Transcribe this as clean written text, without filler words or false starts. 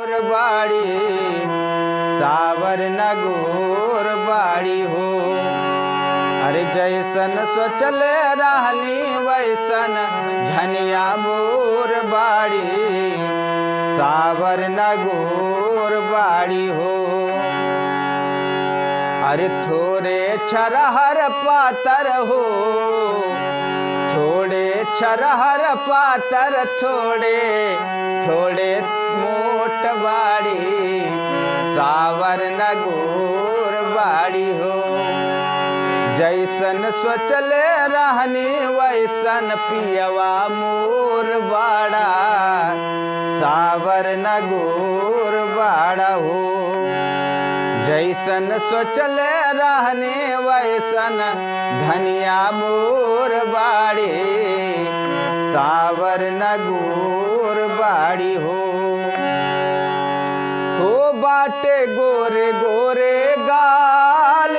बाड़ी सावर न गोर बाड़ी हो। अरे जैसन सोचले रहनी वैसन धनिया मोर बाड़ी सावर न गोर बाड़ी हो। अरे थोड़े छरहर पातर हो, थोड़े छरहर पातर, थोड़े थोड़े मोट बाड़ी सावर न गोर बाड़ी हो। जैसन सोचले रहनी वैसन पियवा मोर बाड़ा सावर न गोर बाड़ा हो। जैसन सोचले रहनी वैसन धनिया मोर बाड़ी सावर न गोर बाड़ी हो। बाटे गोरे गोरे